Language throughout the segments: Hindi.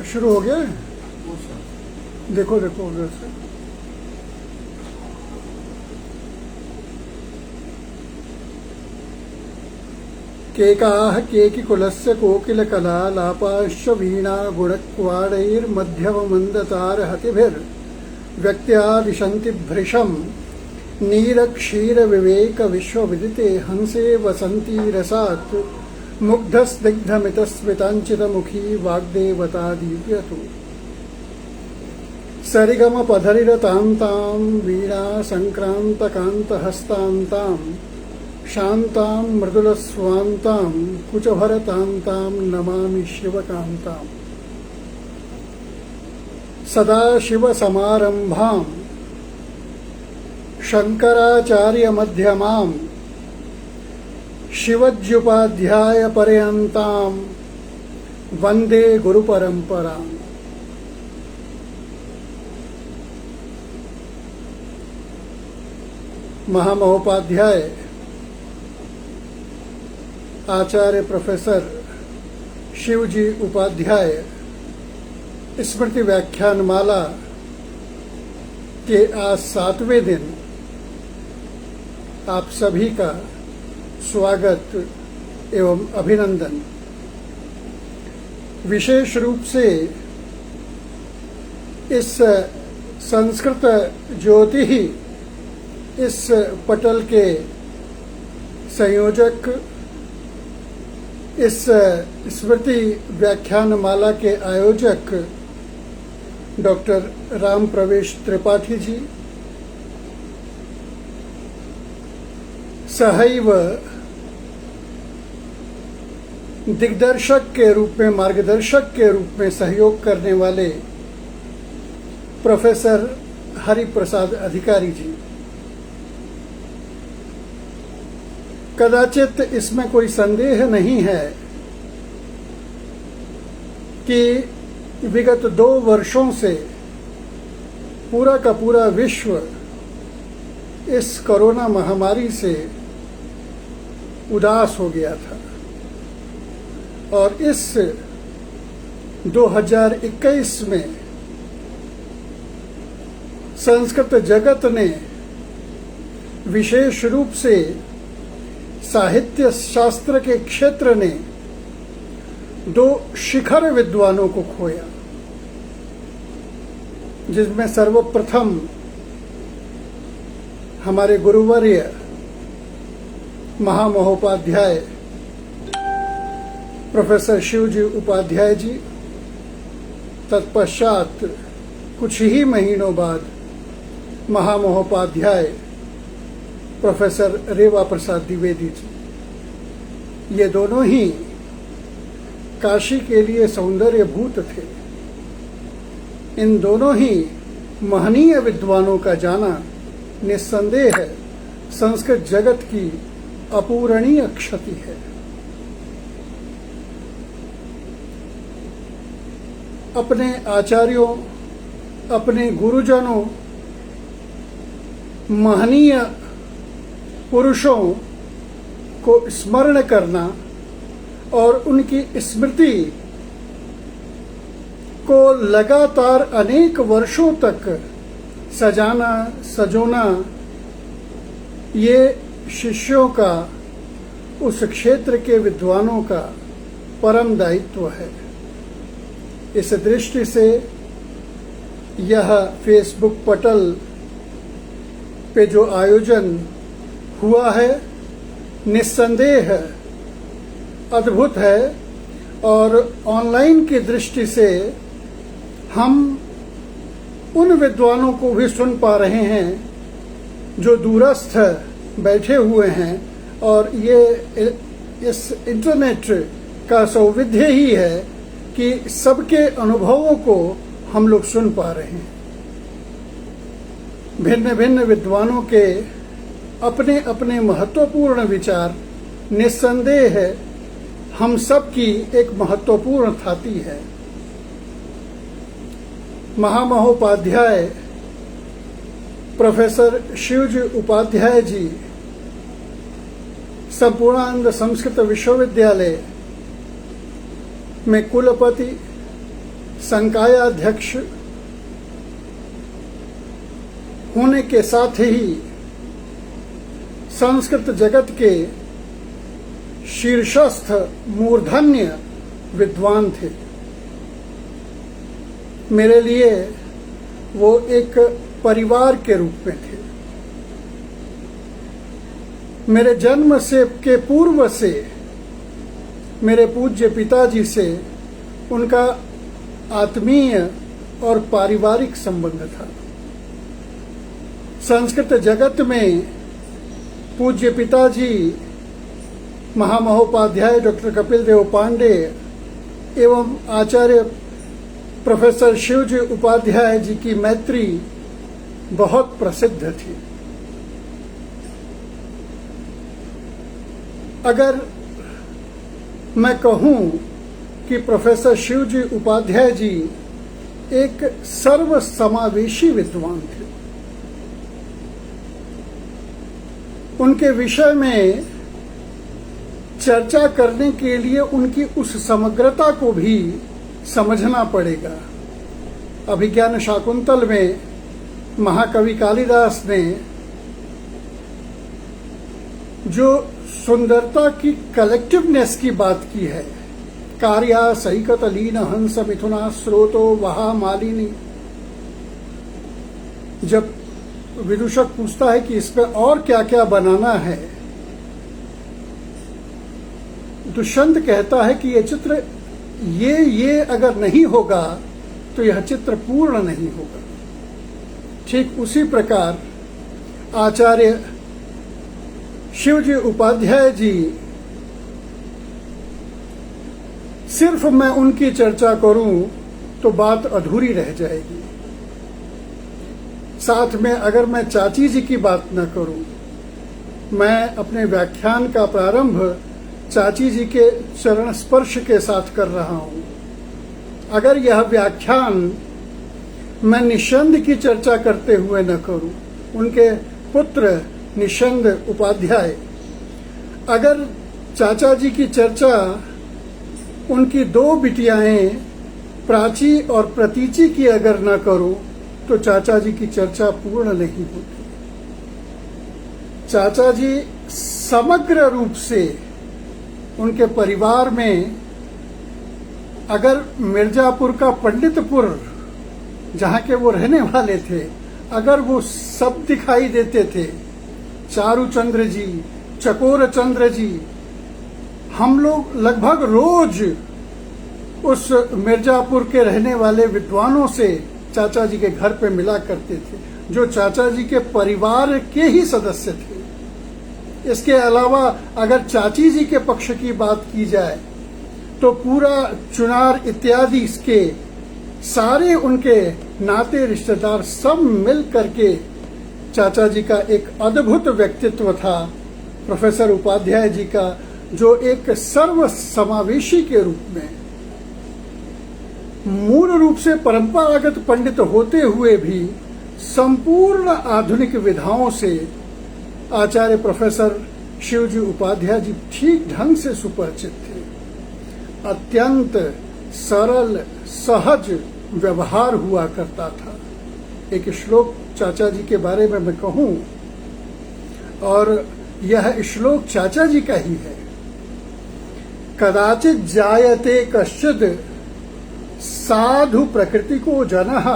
शुरू हो गया है? देखो देखो उधर से। केकाः केकिकुलस्य कोकिलकलालापाश्च वीणा गुणक्वाडैर्मध्यममन्दतारहतिभिर्व्यक्त्या दिशन्ति भृशं नीरक्षीरविवेकविश्वविदिते हंसे वसन्ती रसात् मुग्धस्निग्धमितस्मिताञ्चितमुखी वाग्देवता दीप्यतु। सरिगमपधरिरतां वीणा सङ्क्रान्तकान्तहस्तां शान्तां मृदुलस्वान्तां कुचभरतान्तां नमामि शिवकान्तां। सदाशिवसमारम्भां शङ्कराचार्यमध्यमां शिवज्युपाध्यायपर्यन्तां वन्दे गुरुपरम्पराम्। महामहोपाध्याय आचार्य प्रोफेसर शिवजी उपाध्याय स्मृति व्याख्यान माला के आज 7वें दिन आप सभी का स्वागत एवं अभिनंदन। विशेष रूप से इस संस्कृत ज्योति ही इस पटल के संयोजक, इस स्मृति व्याख्यान माला के आयोजक डॉक्टर राम प्रवेश त्रिपाठी जी, सहैव दिग्दर्शक के रूप में, मार्गदर्शक के रूप में सहयोग करने वाले प्रोफेसर हरिप्रसाद अधिकारी जी। कदाचित इसमें कोई संदेह नहीं है कि विगत 2 वर्षों से पूरा का पूरा विश्व इस कोरोना महामारी से उदास हो गया था और इस 2021 में संस्कृत जगत ने विशेष रूप से साहित्य शास्त्र के क्षेत्र ने 2 शिखर विद्वानों को खोया, जिसमें सर्वप्रथम हमारे गुरुवर्य महामहोपाध्याय प्रोफेसर शिवजी उपाध्याय जी, तत्पश्चात कुछ ही महीनों बाद महामहोपाध्याय प्रोफेसर रेवा प्रसाद द्विवेदी जी। ये दोनों ही काशी के लिए सौंदर्यभूत थे। इन दोनों ही महनीय विद्वानों का जाना निस्संदेह है संस्कृत जगत की अपूरणीय क्षति है। अपने आचार्यों, अपने गुरुजनों, महनीय पुरुषों को स्मरण करना और उनकी स्मृति को लगातार अनेक वर्षों तक सजाना, सजोना, ये शिष्यों का, उस क्षेत्र के विद्वानों का परम दायित्व है। इस दृष्टि से यह फेसबुक पटल पे जो आयोजन हुआ है निस्संदेह अद्भुत है और ऑनलाइन की दृष्टि से हम उन विद्वानों को भी सुन पा रहे हैं जो दूरस्थ बैठे हुए हैं और ये इस इंटरनेट का सौविध्य ही है कि सबके अनुभवों को हम लोग सुन पा रहे हैं। भिन्न भिन्न विद्वानों के अपने अपने महत्वपूर्ण विचार निस्संदेह हम सब की एक महत्वपूर्ण थाती है। महामहोपाध्याय प्रोफेसर शिवजी उपाध्याय जी संपूर्णानंद संस्कृत विश्वविद्यालय में कुलपति संकायाध्यक्ष होने के साथ ही संस्कृत जगत के शीर्षस्थ मूर्धन्य विद्वान थे। मेरे लिए वो एक परिवार के रूप में थे। मेरे जन्म से के पूर्व से मेरे पूज्य पिताजी से उनका आत्मीय और पारिवारिक संबंध था। संस्कृत जगत में पूज्य पिताजी महामहोपाध्याय डॉक्टर कपिल देव पांडे एवं आचार्य प्रोफेसर शिवजी उपाध्याय जी की मैत्री बहुत प्रसिद्ध थी। अगर मैं कहूं कि प्रोफेसर शिवजी उपाध्याय जी एक सर्वसमावेशी विद्वान थे, उनके विषय में चर्चा करने के लिए उनकी उस समग्रता को भी समझना पड़ेगा। अभिज्ञान शाकुंतल में महाकवि कालिदास ने जो सुंदरता की कलेक्टिवनेस की बात की है, कार्या सैकत लीन हंस मिथुना स्रोतो वहा मालिनी, जब विदूषक पूछता है कि इसमें और क्या क्या बनाना है, दुष्यंत कहता है कि ये चित्र ये अगर नहीं होगा तो यह चित्र पूर्ण नहीं होगा। ठीक उसी प्रकार आचार्य शिवजी उपाध्याय जी, सिर्फ मैं उनकी चर्चा करूं तो बात अधूरी रह जाएगी। साथ में अगर मैं चाची जी की बात न करूं, मैं अपने व्याख्यान का प्रारंभ चाची जी के चरण स्पर्श के साथ कर रहा हूं। अगर यह व्याख्यान मैं निशंद की चर्चा करते हुए न करूं, उनके पुत्र निशंद उपाध्याय, अगर चाचा जी की चर्चा उनकी दो बिटियाएं प्राची और प्रतीची की अगर न करूं तो चाचा जी की चर्चा पूर्ण नहीं होती। चाचा जी समग्र रूप से उनके परिवार में, अगर मिर्जापुर का पंडितपुर जहां के वो रहने वाले थे, अगर वो सब दिखाई देते थे, चारूचंद्र जी, चकोर चंद्र जी, हम लोग लगभग रोज उस मिर्जापुर के रहने वाले विद्वानों से चाचा जी के घर पे मिला करते थे, जो चाचा जी के परिवार के ही सदस्य थे। इसके अलावा अगर चाची जी के पक्ष की बात की जाए तो पूरा चुनार इत्यादि इसके सारे उनके नाते रिश्तेदार सब मिल करके चाचा जी का एक अद्भुत व्यक्तित्व था प्रोफेसर उपाध्याय जी का, जो एक सर्व समावेशी के रूप में मूल रूप से परंपरागत पंडित होते हुए भी संपूर्ण आधुनिक विधाओं से आचार्य प्रोफेसर शिवजी उपाध्याय जी ठीक ढंग से सुपरिचित थे। अत्यंत सरल सहज व्यवहार हुआ करता था। एक श्लोक चाचा जी के बारे में मैं कहूं, और यह श्लोक चाचा जी का ही है। कदाचित जायते कश्चिद साधु प्रकृति को जनः,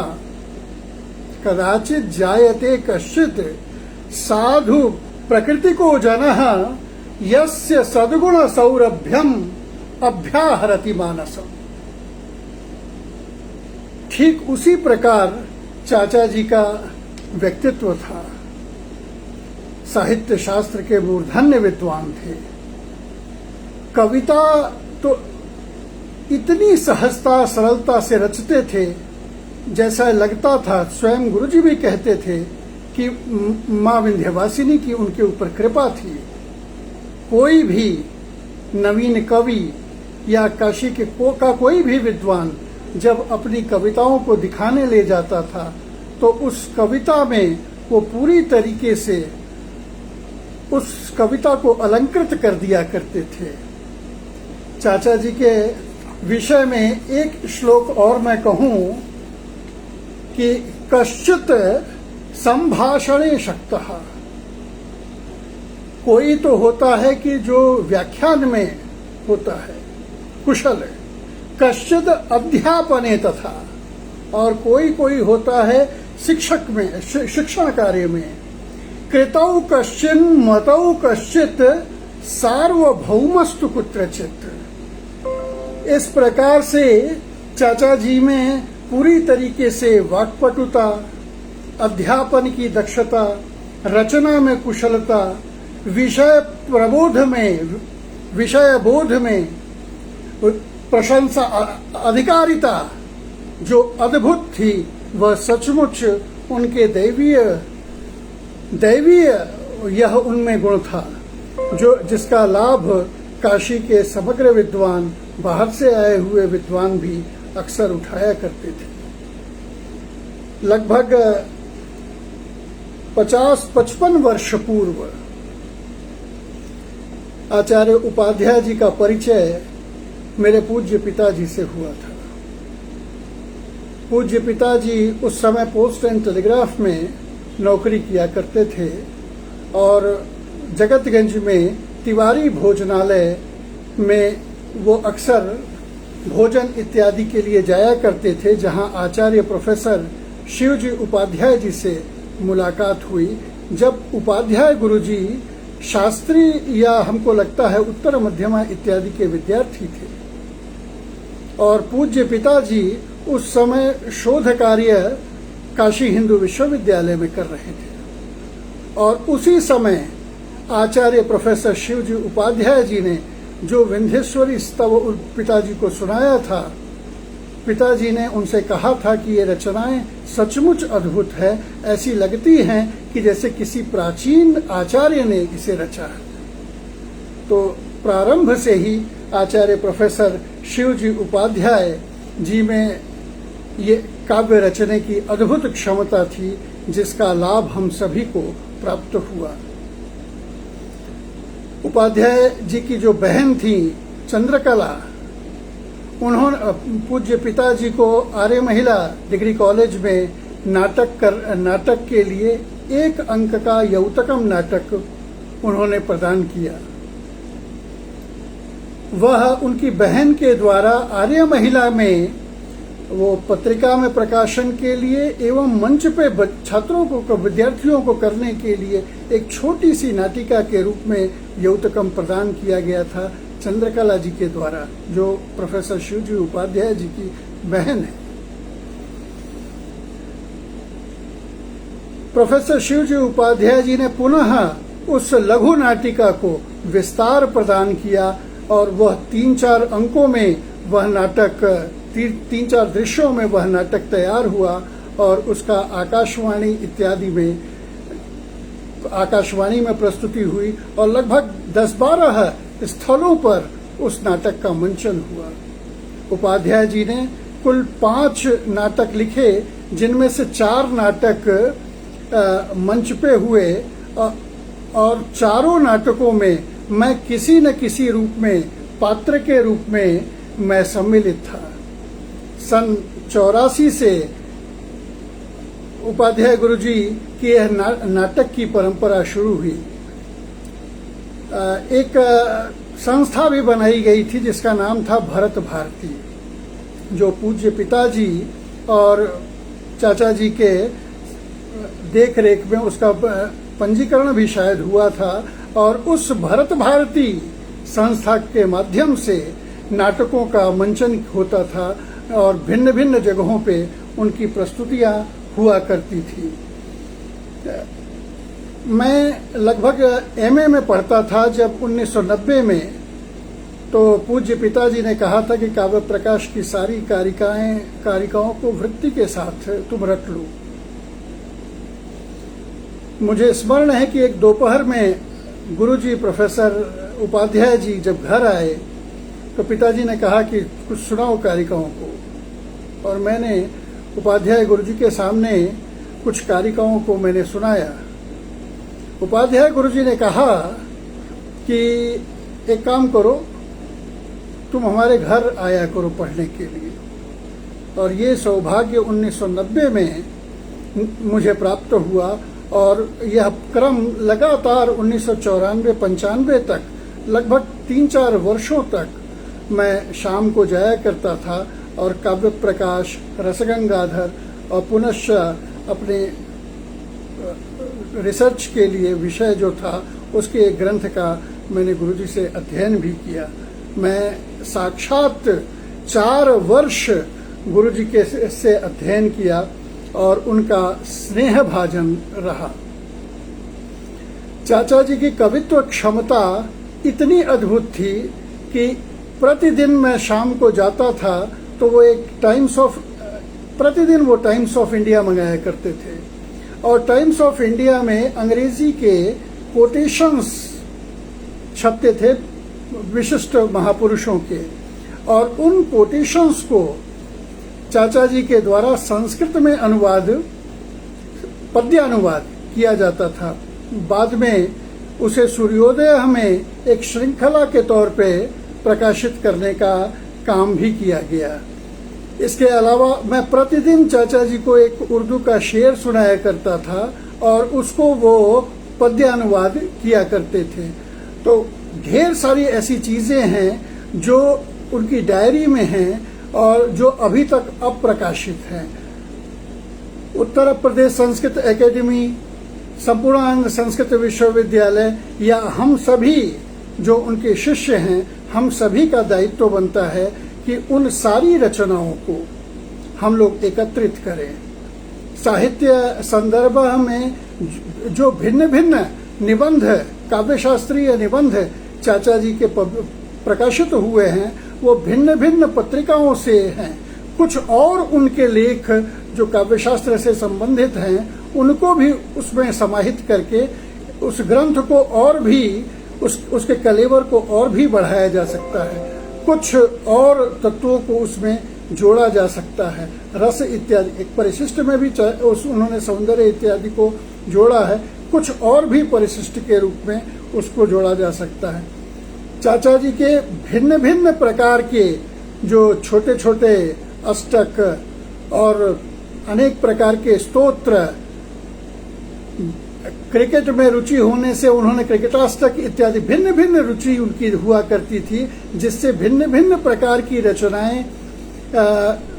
कदाचित जायते कश्चित साधु प्रकृति को जनः, यस्य सद्गुण सौरभ्यम अभ्याहरति मानसम। ठीक उसी प्रकार चाचा जी का व्यक्तित्व था। साहित्य शास्त्र के मूर्धन्य विद्वान थे। कविता तो इतनी सहजता सरलता से रचते थे, जैसा लगता था स्वयं गुरुजी भी कहते थे कि मां विंध्यवासिनी की उनके ऊपर कृपा थी। कोई भी नवीन कवि या काशी के का कोई भी विद्वान जब अपनी कविताओं को दिखाने ले जाता था तो उस कविता में वो पूरी तरीके से उस कविता को अलंकृत कर दिया करते थे। चाचा जी के विषय में एक श्लोक और मैं कहूं कि कश्चित संभाषणे शक्तः, कोई तो होता है कि जो व्याख्यान में होता है कुशल, कश्चित अध्यापने तथा, और कोई कोई होता है शिक्षक में, शिक्षण कार्य में। कृतौ कश्चिन मतौ कश्चित सार्वभौमस्तु कुत्रचित। इस प्रकार से चाचा जी में पूरी तरीके से वाक्पटुता, अध्यापन की दक्षता, रचना में कुशलता, विषय प्रबोध में, विषय बोध में प्रशंसा, अधिकारिता जो अद्भुत थी, वह सचमुच उनके दैवीय यह उनमें गुण था, जो जिसका लाभ काशी के समग्र विद्वान, बाहर से आए हुए विद्वान भी अक्सर उठाया करते थे। लगभग 50-55 वर्ष पूर्व आचार्य उपाध्याय जी का परिचय मेरे पूज्य पिताजी से हुआ था। पूज्य पिताजी उस समय पोस्ट एंड टेलीग्राफ में नौकरी किया करते थे और जगतगंज में तिवारी भोजनालय में वो अक्सर भोजन इत्यादि के लिए जाया करते थे, जहां आचार्य प्रोफेसर शिवजी उपाध्याय जी से मुलाकात हुई। जब उपाध्याय गुरुजी शास्त्री या हमको लगता है उत्तर मध्यमा इत्यादि के विद्यार्थी थे और पूज्य पिताजी उस समय शोध कार्य काशी हिंदू विश्वविद्यालय में कर रहे थे। और उसी समय आचार्य प्रोफेसर शिवजी उपाध्याय जी ने जो विंध्येश्वरी स्तव पिताजी को सुनाया था, पिताजी ने उनसे कहा था कि ये रचनाएं सचमुच अद्भुत है, ऐसी लगती हैं कि जैसे किसी प्राचीन आचार्य ने इसे रचा है। तो प्रारंभ से ही आचार्य प्रोफेसर शिवजी उपाध्याय जी में ये काव्य रचने की अद्भुत क्षमता थी, जिसका लाभ हम सभी को प्राप्त हुआ। उपाध्याय जी की जो बहन थी चंद्रकला, उन्होंने पूज्य पिताजी को आर्य महिला डिग्री कॉलेज में नाटक के लिए 1 अंक का यौतकम नाटक उन्होंने प्रदान किया। वह उनकी बहन के द्वारा आर्य महिला में वो पत्रिका में प्रकाशन के लिए एवं मंच पे छात्रों को, विद्यार्थियों को करने के लिए एक छोटी सी नाटिका के रूप में यौतकम प्रदान किया गया था चंद्रकला जी के द्वारा, जो प्रोफेसर शिवजी उपाध्याय जी की बहन है। प्रोफेसर शिवजी उपाध्याय जी ने पुनः उस लघु नाटिका को विस्तार प्रदान किया और वह 3-4 अंकों में वह नाटक, 3-4 दृश्यों में वह नाटक तैयार हुआ और उसका आकाशवाणी में प्रस्तुति हुई और लगभग 10-12 स्थलों पर उस नाटक का मंचन हुआ। उपाध्याय जी ने कुल 5 नाटक लिखे, जिनमें से 4 नाटक मंच पे हुए और चारों नाटकों में मैं किसी न किसी रूप में, पात्र के रूप में मैं सम्मिलित था। सन 84 से उपाध्याय गुरुजी की यह नाटक की परंपरा शुरू हुई। एक संस्था भी बनाई गई थी जिसका नाम था भरत भारती, जो पूज्य पिताजी और चाचा जी के देख रेख में उसका पंजीकरण भी शायद हुआ था और उस भरत भारती संस्था के माध्यम से नाटकों का मंचन होता था और भिन्न भिन्न जगहों पे उनकी प्रस्तुतियां हुआ करती थी। मैं लगभग एमए में पढ़ता था जब 1990 में, तो पूज्य पिताजी ने कहा था कि काव्य प्रकाश की सारी कारिकाओं को वृत्ति के साथ तुम रट लो। मुझे स्मरण है कि एक दोपहर में गुरुजी प्रोफेसर उपाध्याय जी जब घर आए तो पिताजी ने कहा कि कुछ सुनाओ कारिकाओं को, और मैंने उपाध्याय गुरुजी के सामने कुछ कारिकाओं को मैंने सुनाया। उपाध्याय गुरुजी ने कहा कि एक काम करो, तुम हमारे घर आया करो पढ़ने के लिए। और ये सौभाग्य 1990 में मुझे प्राप्त हुआ और यह क्रम लगातार 1994-95 तक लगभग 3-4 वर्षों तक मैं शाम को जाया करता था और काव्य प्रकाश, रसगंगाधर और पुनश्च अपने रिसर्च के लिए विषय जो था उसके एक ग्रंथ का मैंने गुरुजी से अध्ययन भी किया। मैं साक्षात 4 वर्ष गुरुजी के से अध्ययन किया और उनका स्नेह भाजन रहा। चाचा जी की कवित्व क्षमता इतनी अद्भुत थी कि प्रतिदिन मैं शाम को जाता था तो वो एक प्रतिदिन वो टाइम्स ऑफ इंडिया मंगाया करते थे और टाइम्स ऑफ इंडिया में अंग्रेजी के कोटेशंस छपते थे विशिष्ट महापुरुषों के, और उन कोटेशंस को चाचा जी के द्वारा संस्कृत में पद्यानुवाद किया जाता था। बाद में उसे सूर्योदय हमें एक श्रृंखला के तौर पे प्रकाशित करने का काम भी किया गया। इसके अलावा मैं प्रतिदिन चाचा जी को एक उर्दू का शेर सुनाया करता था और उसको वो पद्यानुवाद किया करते थे। तो ढेर सारी ऐसी चीजें हैं जो उनकी डायरी में हैं और जो अभी तक अप्रकाशित हैं। उत्तर प्रदेश संस्कृत एकेडमी, संपूर्णानंद संस्कृत विश्वविद्यालय या हम सभी जो उनके शिष्य हैं, हम सभी का दायित्व बनता है कि उन सारी रचनाओं को हम लोग एकत्रित करें। साहित्य संदर्भ में जो भिन्न भिन्न निबंध, काव्यशास्त्रीय निबंध चाचा जी के प्रकाशित हुए हैं वो भिन्न भिन्न पत्रिकाओं से हैं। कुछ और उनके लेख जो काव्यशास्त्र से संबंधित हैं उनको भी उसमें समाहित करके उस ग्रंथ को और भी उसके कलेवर को और भी बढ़ाया जा सकता है। कुछ और तत्वों को उसमें जोड़ा जा सकता है, रस इत्यादि। एक परिशिष्ट में भी उन्होंने सौंदर्य इत्यादि को जोड़ा है, कुछ और भी परिशिष्ट के रूप में उसको जोड़ा जा सकता है। चाचा जी के भिन्न भिन्न प्रकार के जो छोटे छोटे अष्टक और अनेक प्रकार के स्तोत्र, क्रिकेट में रुचि होने से उन्होंने क्रिकेटाष्टक इत्यादि भिन्न भिन्न रुचि उनकी हुआ करती थी, जिससे भिन्न भिन्न प्रकार की रचनाएं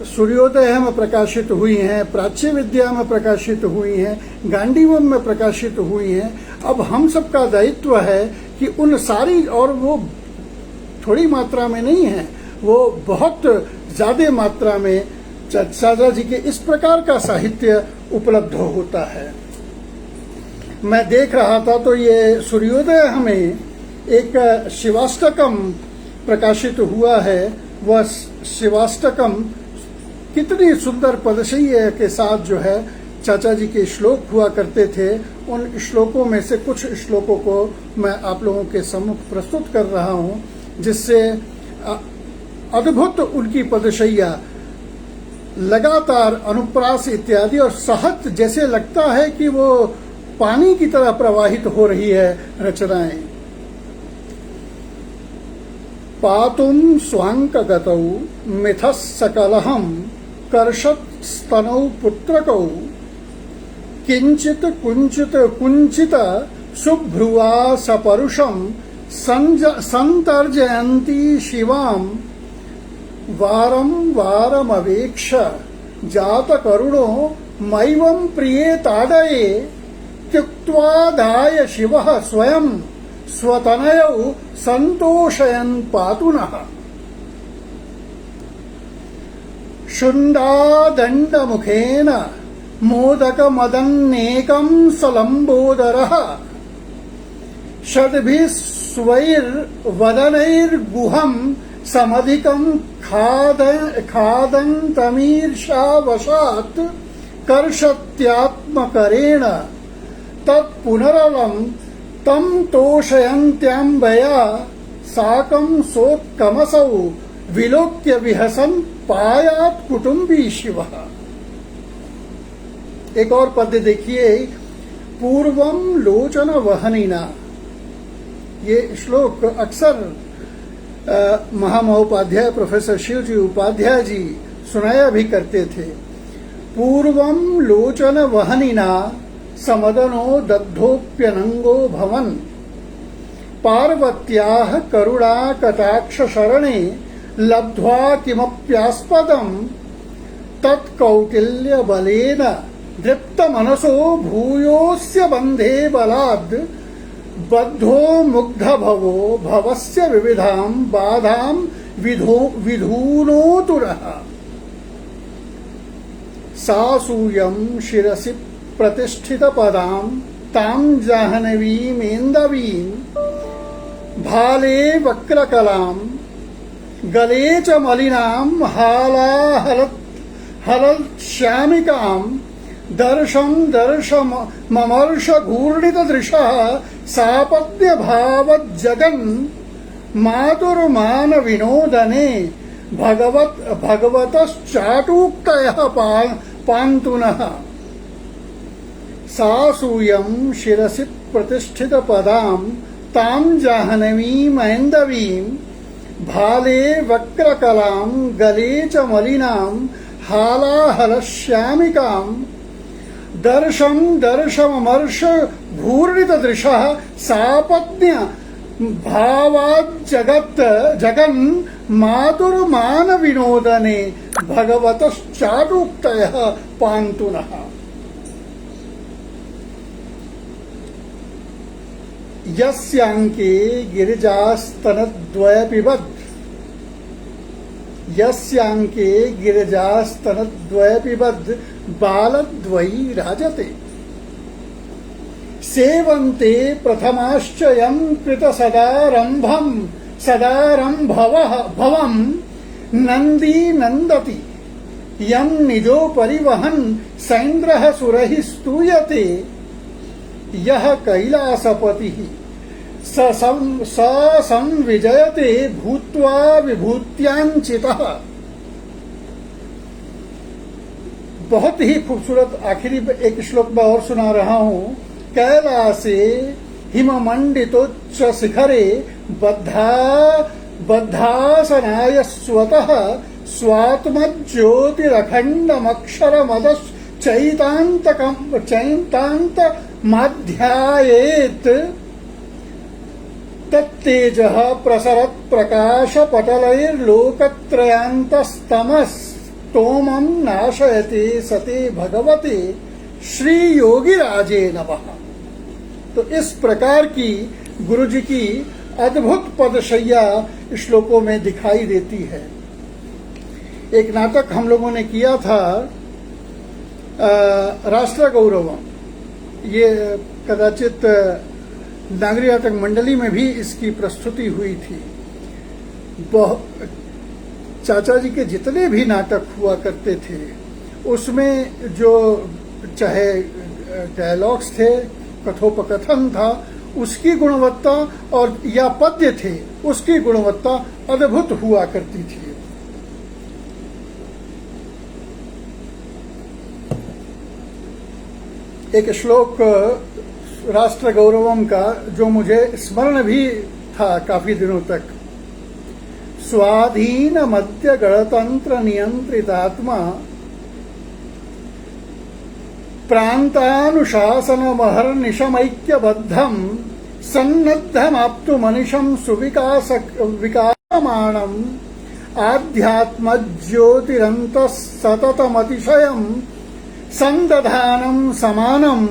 सूर्योदय में प्रकाशित हुई हैं, प्राच्य विद्या में प्रकाशित हुई हैं, गांडीवम में प्रकाशित हुई हैं। अब हम सबका दायित्व है कि उन सारी, और वो थोड़ी मात्रा में नहीं है, वो बहुत ज्यादा मात्रा में चाचा जी के इस प्रकार का साहित्य उपलब्ध होता है। मैं देख रहा था तो ये सूर्योदय हमें एक शिवाष्टकम प्रकाशित हुआ है। वह शिवाष्टकम कितनी सुंदर पदशय्य के साथ जो है चाचा जी के श्लोक हुआ करते थे। उन श्लोकों में से कुछ श्लोकों को मैं आप लोगों के सम्मुख प्रस्तुत कर रहा हूँ, जिससे अद्भुत उनकी पदशय्या लगातार अनुप्रास इत्यादि और सहज जैसे लगता है कि वो पानी की तरह प्रवाहित हो रही है रचनाएं। पातुम स्वांकगतौ मिथः सकलहम कर्षत स्तनौ पुत्रकौ किंचित कुंचित कुंचित शुभ्रुवा सपरुषम संतर्जयन्ती शिवाम वारम वारमवेक्ष जात करुणो मैवं प्रिये ताडये त्यक्त्वादाय शिवः स्वयं स्वतनयौ संतोषयन् पातु नः। शुण्डादण्डमुखेन मोदकमदन्नेकं सलम्बोदरः षड्भिः स्वैर्वदनैर्गुहं समधिकं खादन्तमीर्षावशात् कर्षत्यात्मकरेण तत्पुनरलं तं तोषयन्त्याम्बया साकं सोत्कमसौ विलोक्य विहसन् पायात् कुटुम्बी शिवः। एक और पद्य देखिए, पूर्वं लोचन वहनिना। ये श्लोक अक्सर महामहोपाध्याय प्रोफेसर शिवजी उपाध्याय जी सुनाया भी करते थे। पूर्वम लोचन वहनिना समदनो दग्धोप्यनंगो भवन पार्वत्याः करुणा कटाक्ष शरणे लब्ध्वा किमप्यास्पदं तत्कौटिल्य बलेन दृप्त मनसो भूयोस्य बंधे बलाद् बद्धो मुग्ध भवो भवस्य विविधां बाधां विधूनोतुरः सासूयं शिरसि प्रतिष्ठित पदां तां जाह्नवीमेन्दवीं भाले वक्रकलां गले च मलिनां हलश्यामिकां दर्शं ममर्ष घूर्णित दृशः सापद्य भावज्जगन् मातुर्मान विनोदने भगवतश्चाटूक्तयः पान्तुनः सासूयं शिरसि प्रतिष्ठित पदां तां जाह्नवीमैन्दवीं भाले वक्रकलां गले च मलिनां हालाहलश्यामिकां दर्शममर्ष घूर्णितदृशः सापत्न्य जगन् मातुर्मान विनोदने भगवतश्चाटूक्तयः पान्तुनः। यस्यांके गिरिजास्तनद्वयपिबद्ध बालद्वयी राजते सेवन्ते प्रथमाश्चयं कृत सदारंभवं नंदी नंदति यं निजो परिवहन् सैन्द्रः सुरहि स्तूयते यह कैलासपतिः स संविजयते भूत्वा विभूत्यांचितः। बहुत ही खूबसूरत आखिरी एक श्लोक में और सुना रहा हूं। कैलासे हिममंडितोच्च शिखरे बद्धासनाय स्वतः स्वात्मज्योतिरखण्डमक्षरमदश्चैतान्तमाध्यायेत् तत्तेजः प्रसरत् प्रकाशपटलैर्लोकत्रयान्तस्तमस्तोमं नाशयते सते भगवते श्री योगिराजे नमः। तो इस प्रकार की गुरु जी की अद्भुत पदशैया श्लोकों में दिखाई देती है। एक नाटक हम लोगों ने किया था राष्ट्र गौरवम, ये कदाचित नागरी नाटक मंडली में भी इसकी प्रस्तुति हुई थी। चाचा जी के जितने भी नाटक हुआ करते थे उसमें जो चाहे डायलॉग्स थे, कथोपकथन था, उसकी गुणवत्ता और या पद्य थे उसकी गुणवत्ता अद्भुत हुआ करती थी। एक श्लोक राष्ट्र गौरवम का जो मुझे स्मरण भी था काफी दिनों तक। स्वाधीन मध्य गणतंत्र नियंत्रितात्मा प्रांतानुशासनमहर्निशमैक्यबद्धं सन्नद्धमाप्तुमनिशं विकासमाणम् आध्यात्मज्योतिरन्तः सततमतिशयं सन्दधानं समानं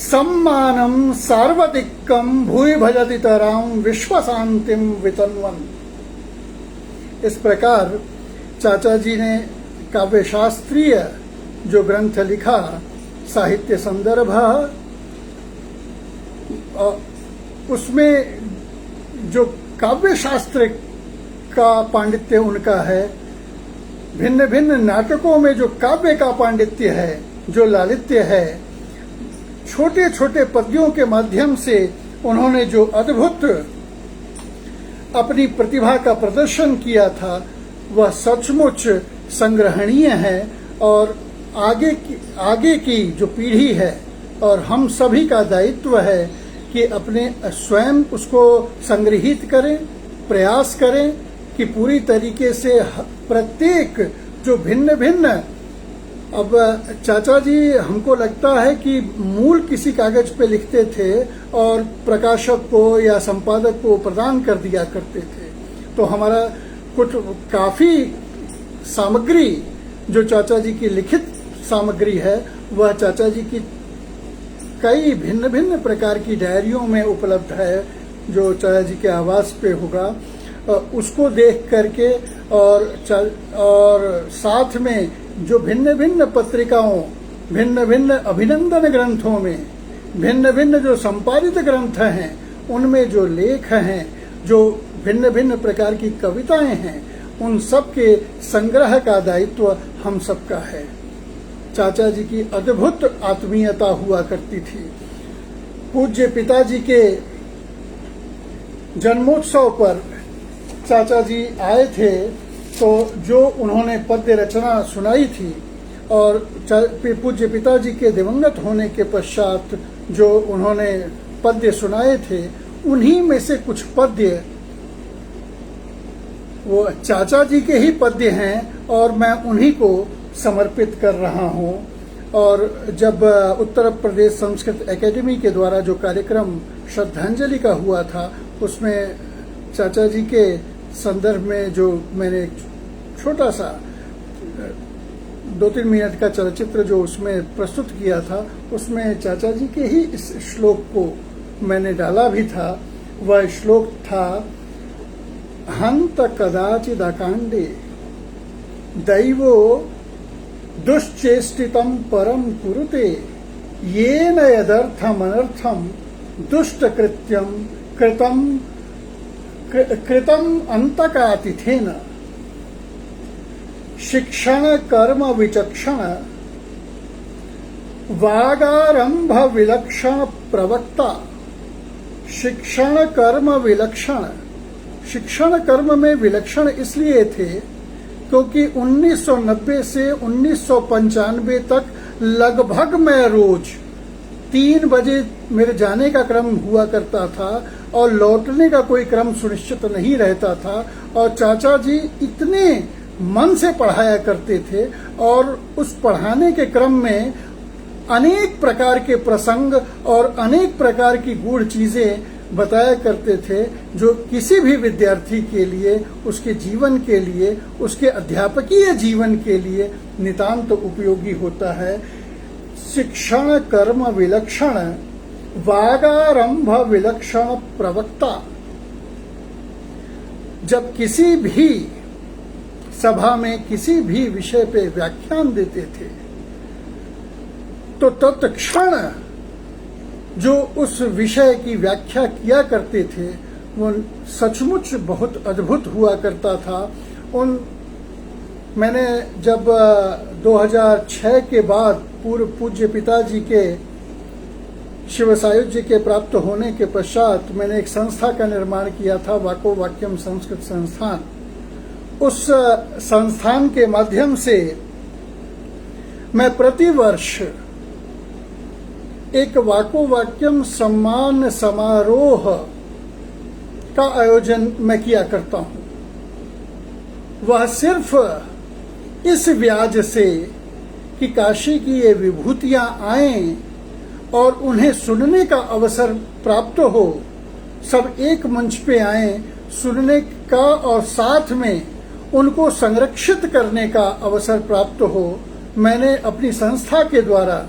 सम्मानं सार्वतिकं भूय भजति तरां विश्वशांतिं वितन्वन्। इस प्रकार चाचा जी ने काव्य शास्त्रीय जो ग्रंथ लिखा, साहित्य संदर्भ, उसमें जो काव्य शास्त्र का पांडित्य उनका है, भिन्न भिन्न नाटकों में जो काव्य का पांडित्य है, जो लालित्य है, छोटे छोटे पद्यों के माध्यम से उन्होंने जो अद्भुत अपनी प्रतिभा का प्रदर्शन किया था, वह सचमुच संग्रहणीय है। और आगे की जो पीढ़ी है और हम सभी का दायित्व है कि अपने स्वयं उसको संग्रहित करें प्रयास करें कि पूरी तरीके से प्रत्येक जो भिन्न भिन्न, अब चाचा जी हमको लगता है कि मूल किसी कागज पे लिखते थे और प्रकाशक को या संपादक को प्रदान कर दिया करते थे, तो हमारा कुछ काफी सामग्री जो चाचा जी की लिखित सामग्री है वह चाचा जी की कई भिन्न भिन्न प्रकार की डायरियों में उपलब्ध है, जो चाचा जी के आवास पे होगा। उसको देख करके और साथ में जो भिन्न भिन्न पत्रिकाओं, भिन्न भिन्न अभिनंदन ग्रंथों में, भिन्न भिन्न जो संपादित ग्रंथ हैं उनमें जो लेख हैं, जो भिन्न भिन्न प्रकार की कविताएं हैं, उन सब के संग्रह का दायित्व हम सबका है। चाचा जी की अद्भुत आत्मीयता हुआ करती थी। पूज्य पिताजी के जन्मोत्सव पर चाचा जी आए थे, तो जो उन्होंने पद्य रचना सुनाई थी और पूज्य पिताजी के दिवंगत होने के पश्चात जो उन्होंने पद्य सुनाए थे, उन्हीं में से कुछ पद्य वो चाचा जी के ही पद्य हैं और मैं उन्हीं को समर्पित कर रहा हूं। और जब उत्तर प्रदेश संस्कृत एकेडमी के द्वारा जो कार्यक्रम श्रद्धांजलि का हुआ था, उसमें चाचा जी के संदर्भ में जो मैंने एक छोटा सा 2-3 मिनट का चलचित्र जो उसमें प्रस्तुत किया था, उसमें चाचा जी के ही इस श्लोक को मैंने डाला भी था। वह श्लोक था, हंत कदाचिदाकांडे दैवो दुश्चेष्टितम परम कुरुते येन यदर्थम अनर्थम दुष्ट कृत्यम कृतम अंतकातिथेन शिक्षण कर्म विचक्षण वागारंभ विलक्षण प्रवक्ता। शिक्षण कर्म विलक्षण, शिक्षण कर्म में विलक्षण इसलिए थे क्योंकि 1990 से 1995 तक लगभग मैं रोज 3 बजे मेरे जाने का क्रम हुआ करता था और लौटने का कोई क्रम सुनिश्चित नहीं रहता था। और चाचा जी इतने मन से पढ़ाया करते थे और उस पढ़ाने के क्रम में अनेक प्रकार के प्रसंग और अनेक प्रकार की गूढ़ चीजें बताया करते थे, जो किसी भी विद्यार्थी के लिए, उसके जीवन के लिए, उसके अध्यापकीय जीवन के लिए नितांत उपयोगी होता है। शिक्षण कर्म विलक्षण वागारंभ विलक्षण प्रवक्ता। जब किसी भी सभा में किसी भी विषय पे व्याख्यान देते थे, तो तत्क्षण जो उस विषय की व्याख्या किया करते थे वो सचमुच बहुत अद्भुत हुआ करता था। मैंने जब 2006 के बाद पूर्व पूज्य पिताजी के शिव सायुज्य के प्राप्त होने के पश्चात मैंने एक संस्था का निर्माण किया था, वाको वाक्यम संस्कृत संस्थान। उस संस्थान के माध्यम से मैं प्रतिवर्ष एक वाको वाक्यम सम्मान समारोह का आयोजन मैं किया करता हूं। वह सिर्फ इस व्याज से कि काशी की ये विभूतियां आएं और उन्हें सुनने का अवसर प्राप्त हो, सब एक मंच पे आएं सुनने का और साथ में उनको संरक्षित करने का अवसर प्राप्त हो, मैंने अपनी संस्था के द्वारा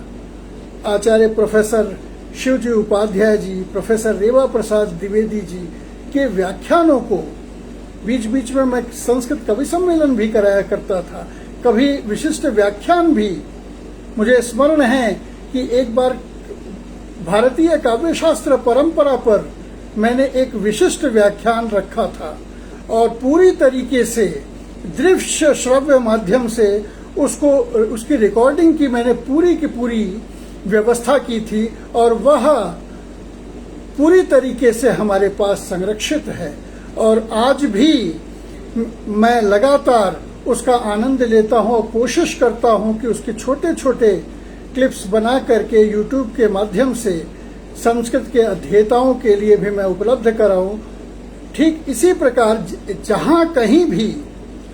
आचार्य प्रोफेसर शिवजी उपाध्याय जी, प्रोफेसर रेवा प्रसाद द्विवेदी जी के व्याख्यानों को बीच बीच में मैं संस्कृत कवि सम्मेलन भी कराया करता था, कभी विशिष्ट व्याख्यान भी। मुझे स्मरण है कि एक बार भारतीय काव्यशास्त्र परंपरा पर मैंने एक विशिष्ट व्याख्यान रखा था और पूरी तरीके से दृश्य श्रव्य माध्यम से उसकी रिकॉर्डिंग की मैंने पूरी की पूरी व्यवस्था की थी और वह पूरी तरीके से हमारे पास संरक्षित है। और आज भी मैं लगातार उसका आनंद लेता हूं और कोशिश करता हूं कि उसके छोटे छोटे क्लिप्स बना करके यूट्यूब के माध्यम से संस्कृत के अध्येताओं के लिए भी मैं उपलब्ध कराऊं, ठीक इसी प्रकार जहां कहीं भी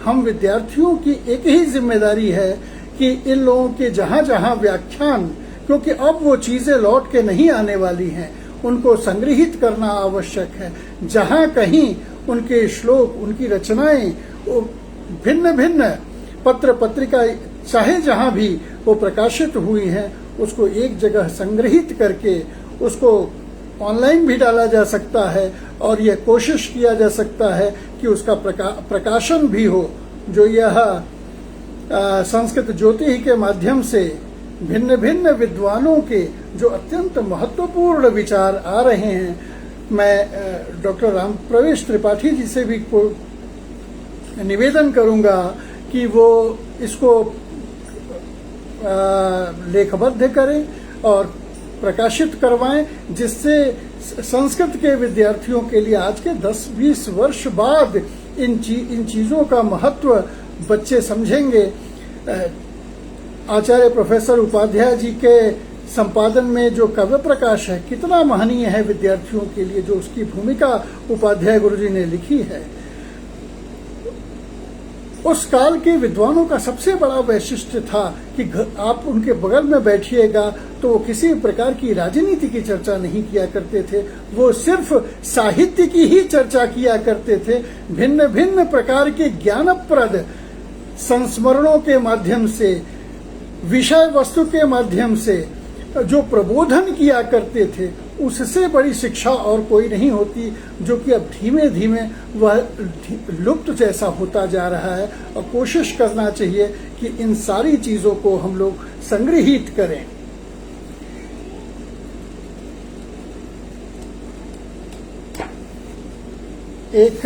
हम विद्यार्थियों की एक ही जिम्मेदारी है कि इन लोगों के जहां जहां व्याख्यान, क्योंकि अब वो चीजें लौट के नहीं आने वाली हैं, उनको संग्रहित करना आवश्यक है। जहां कहीं उनके श्लोक, उनकी रचनाएं भिन्न भिन्न पत्र पत्रिका चाहे जहां भी वो प्रकाशित हुई हैं, उसको एक जगह संग्रहित करके उसको ऑनलाइन भी डाला जा सकता है और यह कोशिश किया जा सकता है कि उसका प्रकाशन भी हो। जो यह संस्कृत ज्योति के माध्यम से भिन्न भिन्न विद्वानों के जो अत्यंत महत्वपूर्ण विचार आ रहे हैं, मैं डॉक्टर राम प्रवेश त्रिपाठी जी से भी निवेदन करूंगा कि वो इसको लेखबद्ध करें और प्रकाशित करवाएं, जिससे संस्कृत के विद्यार्थियों के लिए आज के 10-20 वर्ष बाद इन चीजों का महत्व बच्चे समझेंगे। आचार्य प्रोफेसर उपाध्याय जी के संपादन में जो काव्य प्रकाश है कितना महनीय है विद्यार्थियों के लिए, जो उसकी भूमिका उपाध्याय गुरुजी ने लिखी है। उस काल के विद्वानों का सबसे बड़ा वैशिष्ट्य था कि आप उनके बगल में बैठिएगा तो वो किसी प्रकार की राजनीति की चर्चा नहीं किया करते थे, वो सिर्फ साहित्य की ही चर्चा किया करते थे। भिन्न भिन्न प्रकार के ज्ञानप्रद संस्मरणों के माध्यम से, विषय वस्तु के माध्यम से जो प्रबोधन किया करते थे, उससे बड़ी शिक्षा और कोई नहीं होती, जो कि अब धीमे धीमे वह लुप्त जैसा होता जा रहा है। और कोशिश करना चाहिए कि इन सारी चीजों को हम लोग संग्रहित करें। एक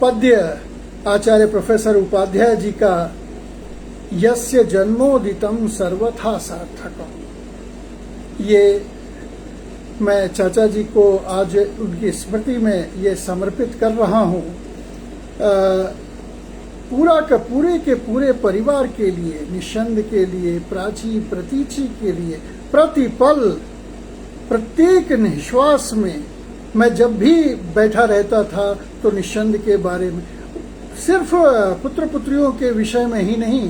पद्य आचार्य प्रोफेसर उपाध्याय जी का, यस्य जन्मोदितम सर्वथा सार्थकम, ये मैं चाचा जी को आज उनकी स्मृति में ये समर्पित कर रहा हूँ। पूरा का पूरे के पूरे परिवार के लिए, निशंद के लिए, प्राची प्रतीची के लिए, प्रतिपल प्रत्येक निश्वास में मैं जब भी बैठा रहता था तो निशंद के बारे में, सिर्फ पुत्र पुत्रियों के विषय में ही नहीं,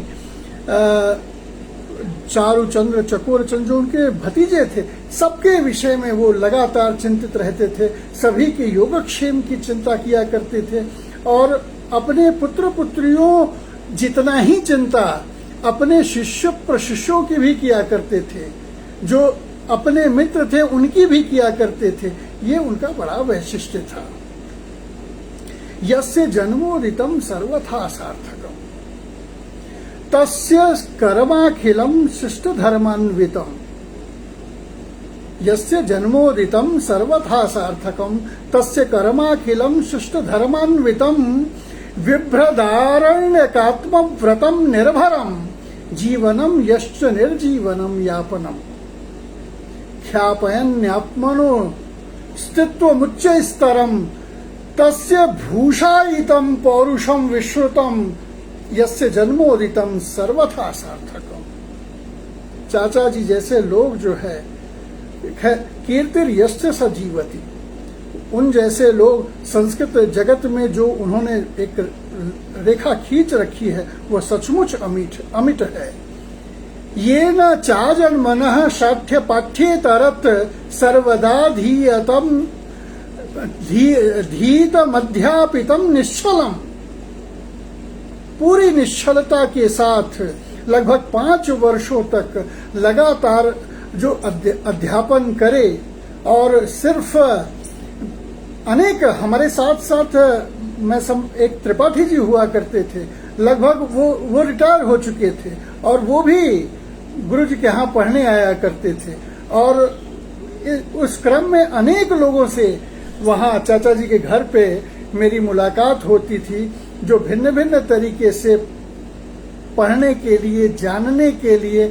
चारुचंद्र, चकोर चंद्र जो उनके भतीजे थे, सबके विषय में वो लगातार चिंतित रहते थे। सभी के योगक्षेम की चिंता किया करते थे और अपने पुत्र पुत्रियों जितना ही चिंता अपने शिष्य प्रशिष्यों की भी किया करते थे, जो अपने मित्र थे उनकी भी किया करते थे। ये उनका बड़ा वैशिष्ट्य था। यस्य जन्मोदितम सर्वथा सार्थकम तस्य कर्माखिलम शिष्ट धर्मान्वितम। यस्य जन्मोदितम सर्वथा सार्थकम तस्य कर्माखिलम शिष्ट धर्मान्वितम बिभ्रदारण्यकात्म व्रतम निर्भरम जीवनम यश्च निर्जीवनम यापनम ख्यापयन्यात्मनो स्थित्वमुच्चैस्तरम तस्य भूषायितम पौरुषम विश्रुतम यस्य जन्मोदितम सर्वथा सार्थकम। चाचा जी जैसे लोग जो है, कीर्तिर यश्च सजीवती, उन जैसे लोग संस्कृत जगत में जो उन्होंने एक रेखा खींच रखी है वह सचमुच अमिट है। ये न चाजन मनः शाठ्य पाठ्ये तरत सर्वदा धीयतम धीत मध्यापितम निश्चलम। पूरी निश्चलता के साथ लगभग 5 वर्षों तक लगातार जो अध्यापन करे, और सिर्फ अनेक हमारे साथ साथ मैं एक त्रिपाठी जी हुआ करते थे, लगभग वो रिटायर हो चुके थे और वो भी गुरु जी के यहाँ पढ़ने आया करते थे। और उस क्रम में अनेक लोगों से वहाँ चाचा जी के घर पे मेरी मुलाकात होती थी, जो भिन्न भिन्न तरीके से पढ़ने के लिए, जानने के लिए,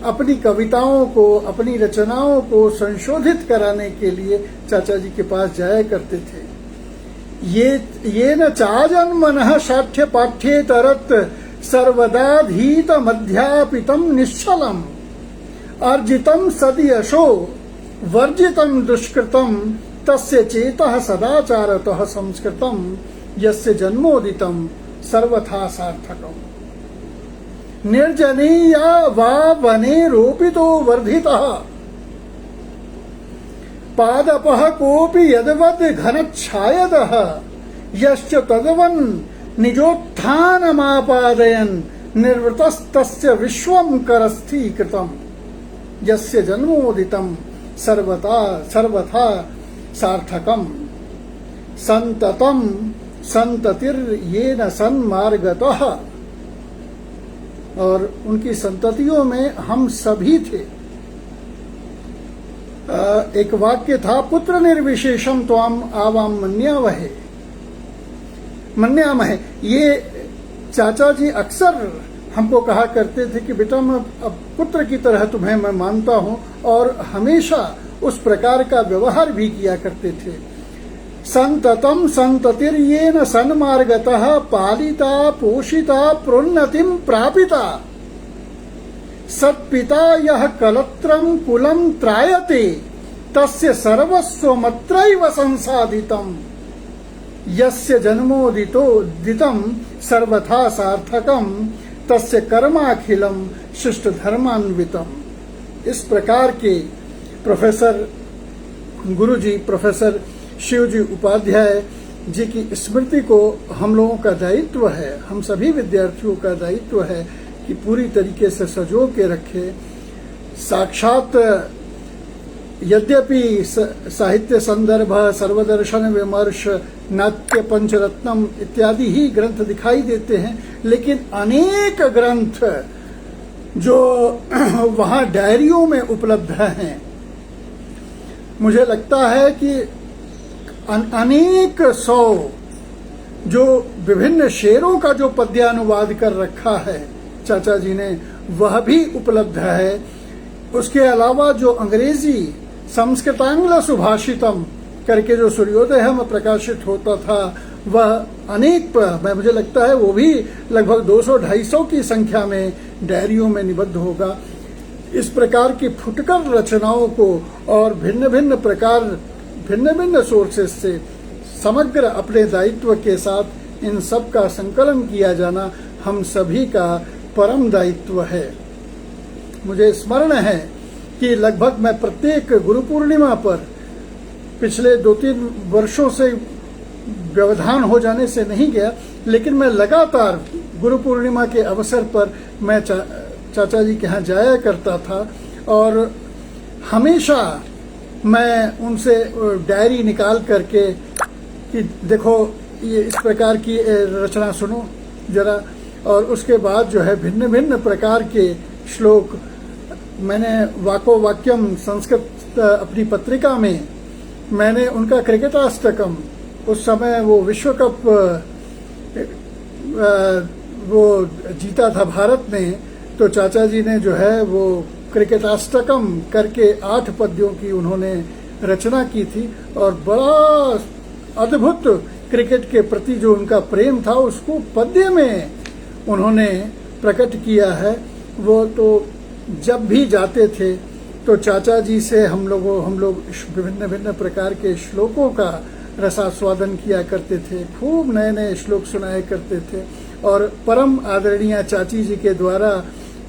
अपनी कविताओं को, अपनी रचनाओं को संशोधित कराने के लिए चाचा जी के पास जाया करते थे। ये न चाजन मनः शाठ्य पाठ्ये तरत सर्वदा धीत मध्यापितम निश्चलम अर्जितम सदयशो वर्जितम दुष्कृतम तस्य चेतः सदाचारतः संस्कृतम यस्य जन्मोदितम सर्वथा सार्थकम। निर्जने या वा वने रोपितो वर्धितः पादपः कोऽपि यद्वद् घनच्छायदः यश्च तद्वन् निजोत्थानमापादयन् निर्वृतस्तस्य विश्वं करस्थीकृतम् यस्य जन्मोदितं सर्वथा सार्थकम् संततम संततिर्येन सन्मार्गतः। और उनकी संततियों में हम सभी थे। एक वाक्य था, पुत्र निर्विशेषम त्वाम आवाम मन्यामहे। ये चाचा जी अक्सर हमको कहा करते थे कि बेटा मैं अब पुत्र की तरह तुम्हें मैं मानता हूं, और हमेशा उस प्रकार का व्यवहार भी किया करते थे। संततम संततिर्येन सन्मार्गतः पालिता पोषिता प्रोन्नतिम प्रापिता सत्पिता यह कलत्रम कुलम त्रायते तस्य सर्वस्वमत्रैव संसाधितम यस्य जन्मोदितो दितम सर्वथा सार्थकम तस्य कर्माखिलम शिष्ट धर्मान्वितम। इस प्रकार के प्रोफेसर गुरुजी प्रोफेसर शिवजी उपाध्याय जी की स्मृति को हम लोगों का दायित्व है, हम सभी विद्यार्थियों का दायित्व है कि पूरी तरीके से सजो के रखे। साक्षात यद्यपि साहित्य संदर्भ, सर्वदर्शन विमर्श, नाट्य पंचरत्नम इत्यादि ही ग्रंथ दिखाई देते हैं, लेकिन अनेक ग्रंथ जो वहां डायरियों में उपलब्ध हैं, मुझे लगता है कि अनेक सौ जो विभिन्न शेरों का जो पद्यानुवाद कर रखा है चाचा जी ने, वह भी उपलब्ध है। उसके अलावा जो अंग्रेजी संस्कृतांग्ल सुभाषितम करके जो सूर्योदय में प्रकाशित होता था, वह अनेक मुझे लगता है वो भी लगभग 200-250 की संख्या में डायरियों में निबद्ध होगा। इस प्रकार की फुटकर रचनाओं को और भिन्न भिन्न सोर्सेस से समग्र अपने दायित्व के साथ इन सब का संकलन किया जाना हम सभी का परम दायित्व है। मुझे स्मरण है कि लगभग मैं प्रत्येक गुरु पूर्णिमा पर पिछले 2-3 वर्षों से व्यवधान हो जाने से नहीं गया, लेकिन मैं लगातार गुरु पूर्णिमा के अवसर पर मैं चाचा जी के यहाँ जाया करता था, और हमेशा मैं उनसे डायरी निकाल करके कि देखो ये इस प्रकार की रचना सुनो जरा, और उसके बाद जो है भिन्न भिन्न प्रकार के श्लोक मैंने वाको वाक्यम संस्कृत अपनी पत्रिका में मैंने उनका क्रिकेटाष्टकम, उस समय वो विश्व कप वो जीता था भारत ने, तो चाचा जी ने जो है वो क्रिकेटाष्टकम करके 8 पद्यों की उन्होंने रचना की थी, और बड़ा अद्भुत क्रिकेट के प्रति जो उनका प्रेम था उसको पद्य में उन्होंने प्रकट किया है। वो तो जब भी जाते थे तो चाचा जी से हम लोग विभिन्न भिन्न प्रकार के श्लोकों का रसास्वादन किया करते थे, खूब नए नए श्लोक सुनाया करते थे, और परम आदरणीय चाची जी के द्वारा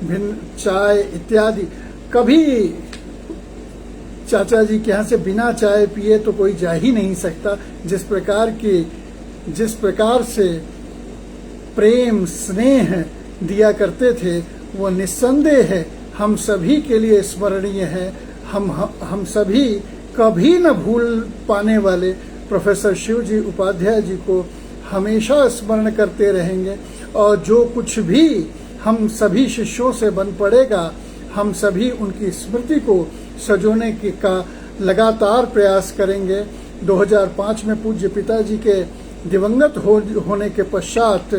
भिन्न चाय इत्यादि, कभी चाचा जी के यहाँ से बिना चाय पिए तो कोई जा ही नहीं सकता। जिस प्रकार से प्रेम स्नेह दिया करते थे वो निस्संदेह है हम सभी के लिए स्मरणीय है। हम सभी कभी न भूल पाने वाले प्रोफेसर शिवजी उपाध्याय जी को हमेशा स्मरण करते रहेंगे, और जो कुछ भी हम सभी शिष्यों से बन पड़ेगा, हम सभी उनकी स्मृति को सजोने का लगातार प्रयास करेंगे। 2005 में पूज्य पिताजी के दिवंगत होने के पश्चात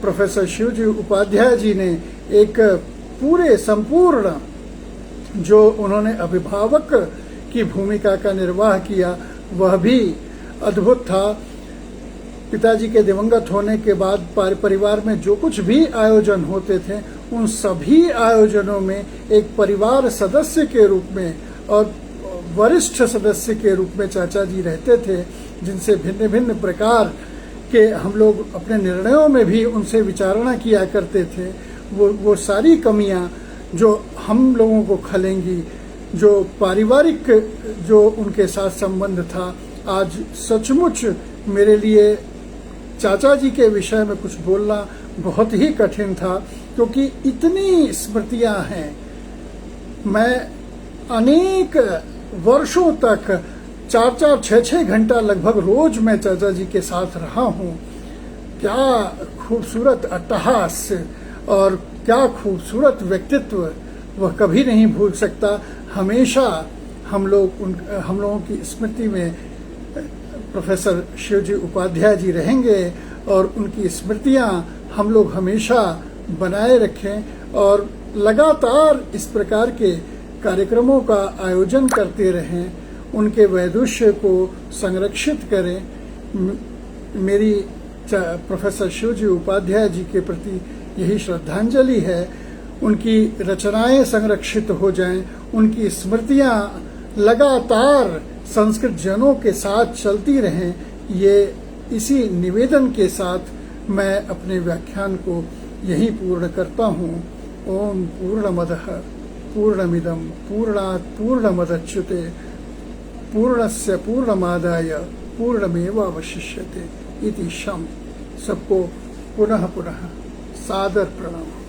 प्रोफेसर शिवजी उपाध्याय जी ने एक पूरे संपूर्ण जो उन्होंने अभिभावक की भूमिका का निर्वाह किया वह भी अद्भुत था। पिताजी के दिवंगत होने के बाद परिवार में जो कुछ भी आयोजन होते थे उन सभी आयोजनों में एक परिवार सदस्य के रूप में और वरिष्ठ सदस्य के रूप में चाचा जी रहते थे, जिनसे भिन्न भिन्न प्रकार के हम लोग अपने निर्णयों में भी उनसे विचारणा किया करते थे। वो सारी कमियां जो हम लोगों को खलेंगी, जो पारिवारिक जो उनके साथ संबंध था, आज सचमुच मेरे लिए चाचा जी के विषय में कुछ बोलना बहुत ही कठिन था, क्योंकि इतनी स्मृतियां हैं। मैं अनेक वर्षों तक 4-4, 6-6 घंटा लगभग रोज मैं चाचा जी के साथ रहा हूँ। क्या खूबसूरत अट्टहास और क्या खूबसूरत व्यक्तित्व, वह कभी नहीं भूल सकता। हमेशा हम लोगों की स्मृति में प्रोफेसर शिवजी उपाध्याय जी रहेंगे और उनकी स्मृतियां हम लोग हमेशा बनाए रखें और लगातार इस प्रकार के कार्यक्रमों का आयोजन करते रहें, उनके वैदुष्य को संरक्षित करें। मेरी प्रोफेसर शिवजी उपाध्याय जी के प्रति यही श्रद्धांजलि है। उनकी रचनाएं संरक्षित हो जाएं, उनकी स्मृतियां लगातार संस्कृत जनों के साथ चलती रहें। ये इसी निवेदन के साथ मैं अपने व्याख्यान को यही पूर्ण करता हूँ। ओम पूर्णमदः पूर्णमिदं पूर्णात् पूर्णमुदच्यते पूर्णस्य पूर्णमादाय पूर्णमेवावशिष्यते इति शम। सबको पुनः पुनः सादर प्रणाम।